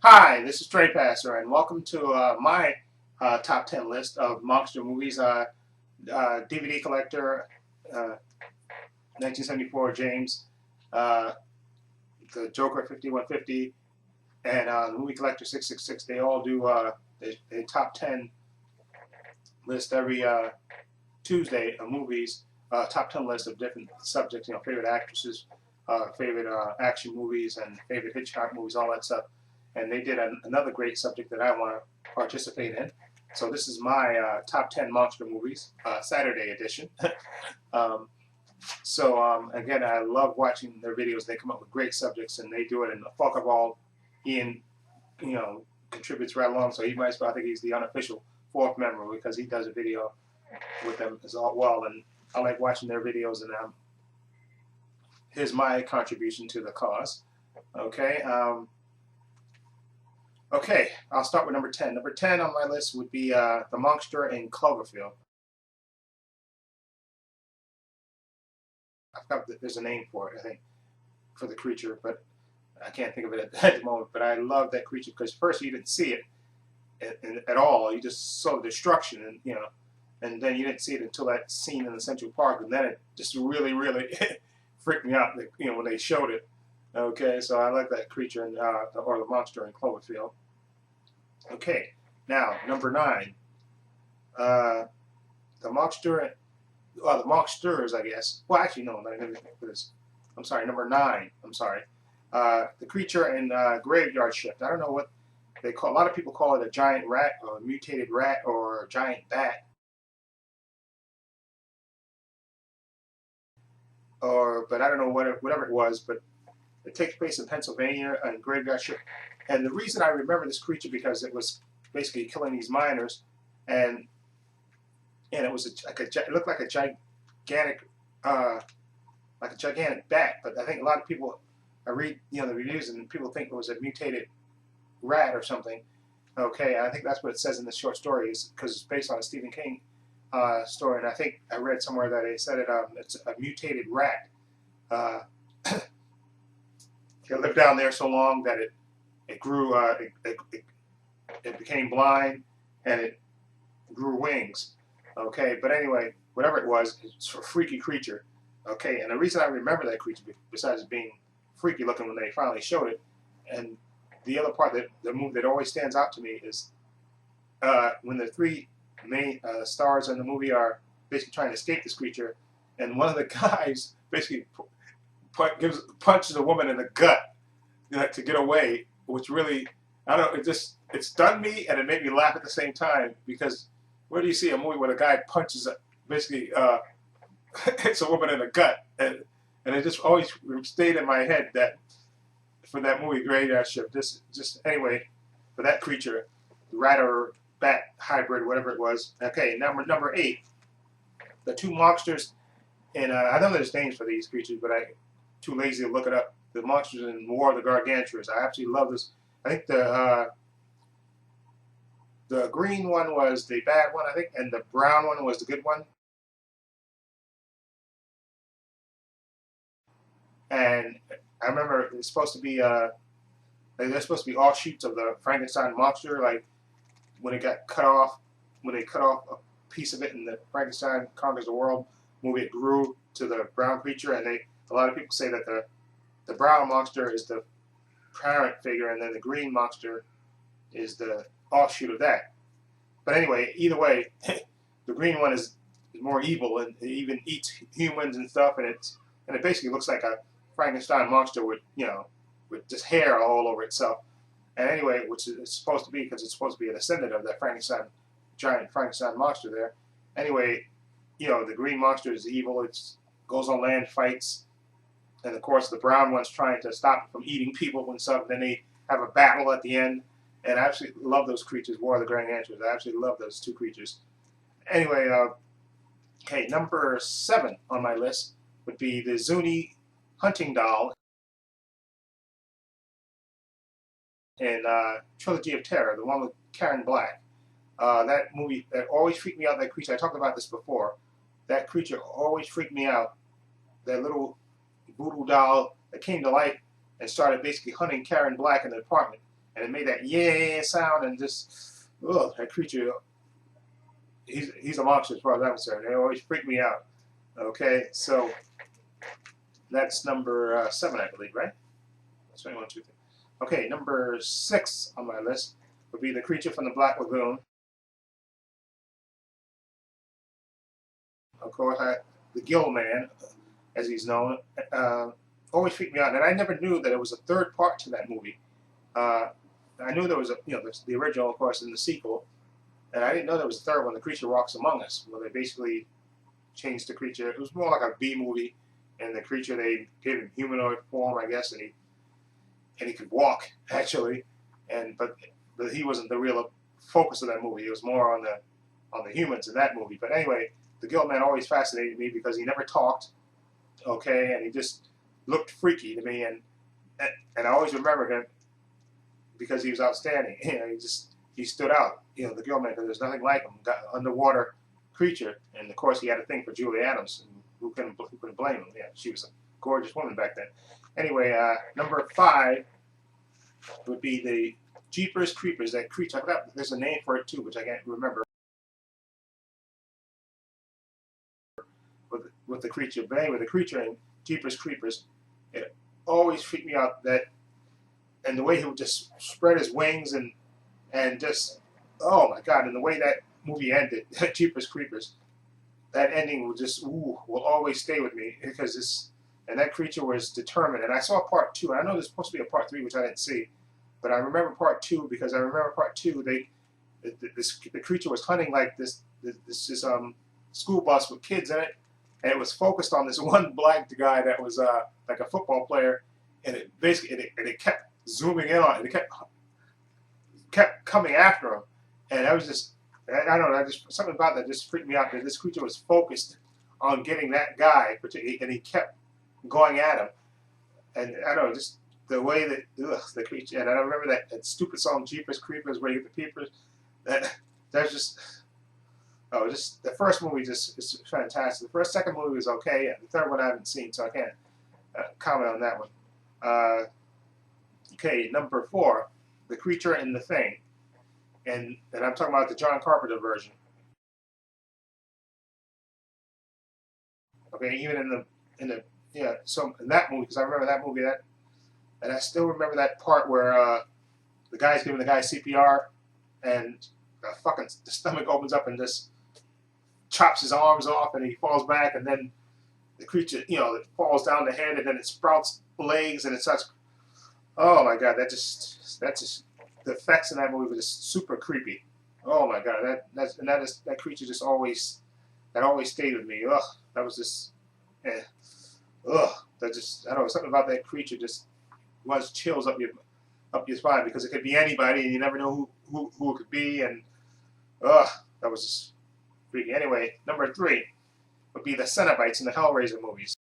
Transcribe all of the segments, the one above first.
Hi, this is Trepacer, and welcome to my top 10 list of monster movies. DVD collector, 1974 James, uh, the Joker 5150, and movie collector 666. They all do a top 10 list every Tuesday of movies, top 10 list of different subjects, favorite actresses, favorite action movies, and favorite Hitchcock movies, all that stuff. And they did another great subject that I want to participate in. So this is my top 10 monster movies, Saturday edition. um, again, I love watching their videos. They come up with great subjects, and they do it in the fuck of all. Ian, contributes right along. So he might as well. I think he's the unofficial fourth member because he does a video with them as well. And I like watching their videos. And here's my contribution to the cause. Okay. Okay, I'll start with number 10. Number 10 on my list would be the monster in Cloverfield. I forgot that there's a name for it, I think, for the creature, but I can't think of it at the moment. But I love that creature because first you didn't see it at all. You just saw the destruction, and then you didn't see it until that scene in the Central Park, and then it just really, really freaked me out, when they showed it. Okay, so I like that creature or the monster in Cloverfield. Okay, now number 9, the monster, the monsters, I guess. Well, actually, no, I'm sorry, number 9. I'm sorry, the creature in Graveyard Shift. I don't know what they call. A lot of people call it a giant rat, or a mutated rat, or a giant bat, but I don't know whatever it was, but. It takes place in Pennsylvania and Graveyard Shift. And the reason I remember this creature because it was basically killing these miners, and it was it looked like a gigantic bat. But I think a lot of people, I read the reviews, and people think it was a mutated rat or something. Okay, I think that's what it says in the short story, is because it's based on a Stephen King story, and I think I read somewhere that they said it's a mutated rat. It lived down there so long that it grew, it became blind, and it grew wings. Okay, but anyway, whatever it was, it's a freaky creature. Okay, and the reason I remember that creature, besides being freaky looking when they finally showed it, and the other part that the movie that always stands out to me is when the three main stars in the movie are basically trying to escape this creature, and one of the guys basically punches a woman in the gut, to get away, which really, I don't know, it stunned me and it made me laugh at the same time, because where do you see a movie where the guy punches basically hits a woman in the gut, and it just always stayed in my head that for that movie Graveyard Shift. Anyway, for that creature, rat or bat hybrid, whatever it was. Okay, number 8, the two monsters. And I know there's names for these creatures, but I'm too lazy to look it up. The monsters in War of the Gargantuars. I absolutely love this. I think the green one was the bad one, I think, and the brown one was the good one. And I remember it's supposed to be they're supposed to be offshoots of the Frankenstein monster. Like when it got cut off, when they cut off a piece of it in the Frankenstein Conquers the World movie, it grew to the brown creature, and a lot of people say that the brown monster is the parent figure, and then the green monster is the offshoot of that. But anyway, either way, the green one is more evil, and it even eats humans and stuff, and it basically looks like a Frankenstein monster with just hair all over itself. And anyway, which it's supposed to be, because it's supposed to be a descendant of that giant Frankenstein monster there. Anyway, the green monster is evil. It goes on land, fights. And of course, the brown one's trying to stop it from eating people and stuff. And then they have a battle at the end. And I absolutely love those creatures, War of the Gargantuars. I absolutely love those two creatures. Anyway, okay, number 7 on my list would be the Zuni hunting doll in Trilogy of Terror, the one with Karen Black. That movie, that always freaked me out, that creature. I talked about this before. That creature always freaked me out. That little voodoo doll that came to life and started basically hunting Karen Black in the apartment. and it made that yeah sound, and just that creature. He's a monster as far as I'm concerned. They always freak me out. Okay, so that's number 7, I believe, right? That's 1, 2, 3. Okay, number 6 on my list would be the creature from the Black Lagoon. Of course, the Gill Man, as he's known, always freaked me out, and I never knew that it was a third part to that movie. I knew there was the original, of course, and the sequel, and I didn't know there was a third one, The Creature Walks Among Us, where they basically changed the creature. It was more like a B movie, and the creature, they gave him humanoid form, I guess, and he could walk actually, but he wasn't the real focus of that movie. It was more on the humans in that movie. But anyway, the Gill Man always fascinated me because he never talked, okay, and he just looked freaky to me, and I always remember him because he was outstanding. He stood out, the Gill Man, because there's nothing like him. Got underwater creature, and of course he had a thing for Julie Adams, and who couldn't blame him? Yeah, she was a gorgeous woman back then. Anyway, number 5 would be the Jeepers Creepers. That creature, I forgot, there's a name for it too, which I can't remember. With the creature, but anyway, the creature in Jeepers Creepers, it always freaked me out, and the way he would just spread his wings and just, oh my God, and the way that movie ended, Jeepers Creepers, that ending will always stay with me, because and that creature was determined. And I saw part 2, and I know there's supposed to be a part 3, which I didn't see, but I remember part 2 because I remember part 2. The creature was hunting like this school bus with kids in it, and it was focused on this one black guy that was like a football player, and it basically it kept zooming in on it. It kept coming after him, and I was just, I don't know, something about that just freaked me out, that this creature was focused on getting that guy, and he kept going at him. And I don't know, just the way that the creature, and I remember that stupid song Jeepers Creepers, where you get the peepers. That's just, just the first movie just is fantastic. The second movie was okay, and the third one I haven't seen, so I can't comment on that one. Okay, number 4, The Creature and the Thing, and I'm talking about the John Carpenter version. Okay, even so in that movie, because I remember that movie, and I still remember that part where the guy's giving the guy CPR, and the stomach opens up and just chops his arms off, and he falls back, and then the creature, it falls down the head, and then it sprouts legs, and it starts. Oh my God, that's just the effects in that movie were just super creepy. Oh my God, that creature just always stayed with me. Ugh, that was just, that just, I don't know, something about that creature just was chills up your spine, because it could be anybody, and you never know who it could be, and that was just freaky. Anyway, number 3 would be the Cenobites in the Hellraiser movies.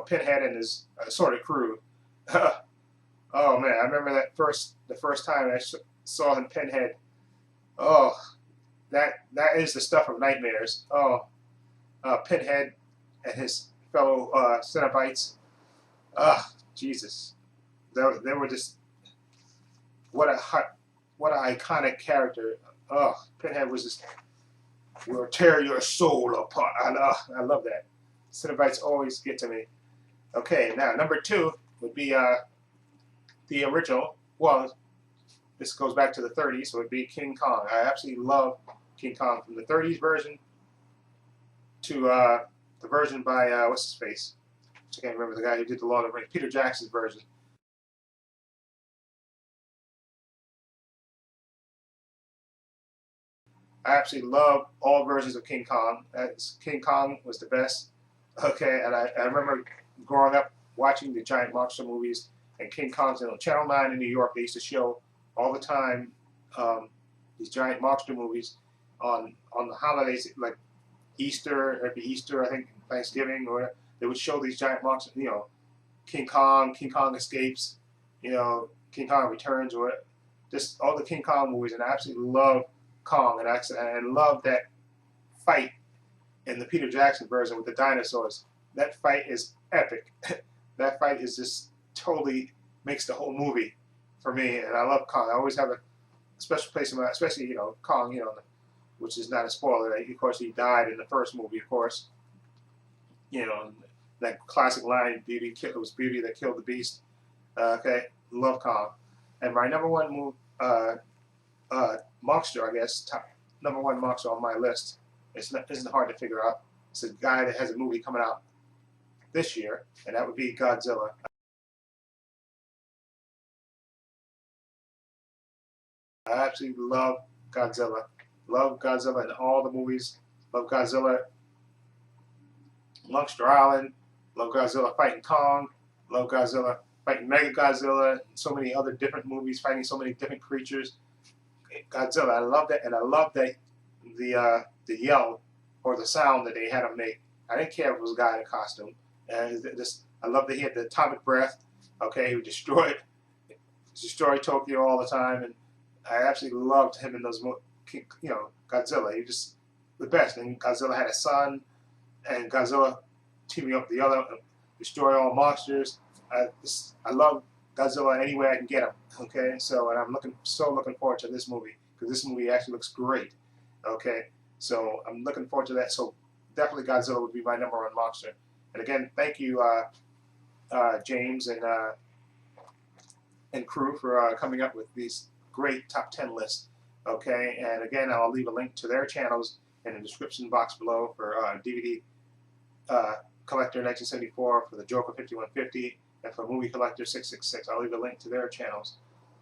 Pinhead and his assorted crew. Oh man, I remember the first time I saw him, Pinhead. Oh, that is the stuff of nightmares. Oh, Pinhead and his fellow Cenobites. Jesus, they were just, what an iconic character. Oh, Pinhead was just, will tear your soul apart. I love that. Cenobites always get to me. Okay, now number 2 would be the original. Well, this goes back to the 30s, so it would be King Kong. I absolutely love King Kong, from the 30s version to the version by what's his face? I can't remember the guy who did the Lord of the Rings, Peter Jackson's version. I absolutely love all versions of King Kong. King Kong was the best. Okay, and I remember growing up watching the giant monster movies, and King Kong's on Channel 9 in New York. They used to show all the time these giant monster movies on the holidays, like Easter, every Easter, I think, Thanksgiving, or whatever. They would show these giant monsters, King Kong Escapes, King Kong Returns, or just all the King Kong movies, and I absolutely love Kong, and I love that fight in the Peter Jackson version with the dinosaurs. That fight is epic. That fight is just totally makes the whole movie for me. And I love Kong. I always have a special place in my, especially Kong, which is not a spoiler. Of course, he died in the first movie. Of course, that classic line, it was beauty that killed the beast. Okay, love Kong. And my number one monster, I guess, number one monster on my list, isn't hard to figure out. It's a guy that has a movie coming out this year, and that would be Godzilla. I absolutely love Godzilla. Love Godzilla in all the movies. Love Godzilla Monster Island. Love Godzilla fighting Kong. Love Godzilla fighting Mega Godzilla. And so many other different movies fighting so many different creatures. Godzilla, I love that, and I love that the yell or the sound that they had him make. I didn't care if it was a guy in a costume. And I love that he had the atomic breath. Okay, he destroyed Tokyo all the time, and I absolutely loved him in those. Godzilla. He was just the best. And Godzilla had a son, and Godzilla teaming up with the other, destroy all monsters. I love Godzilla any way I can get him. Okay, so and I'm looking forward to this movie because this movie actually looks great. Okay, so I'm looking forward to that. So definitely Godzilla would be my number one monster. And again, thank you, James and crew for coming up with these great top 10 lists. Okay, and again, I'll leave a link to their channels in the description box below for DVD Collector 1974, for the Joker 5150, and for Movie Collector 666. I'll leave a link to their channels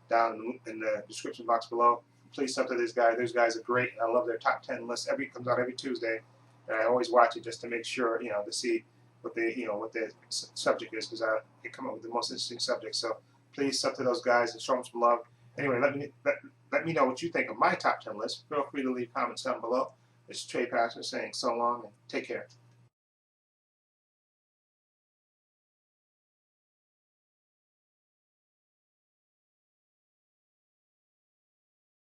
down in the description box below. Please sub to these guys. Those guys are great. I love their top 10 lists. Comes out every Tuesday, and I always watch it just to make sure, to see what what the subject is, because they come up with the most interesting subjects. So please sub to those guys and show them some love. Anyway, let me know what you think of my top 10 list. Feel free to leave comments down below. This is trepacer saying so long and take care.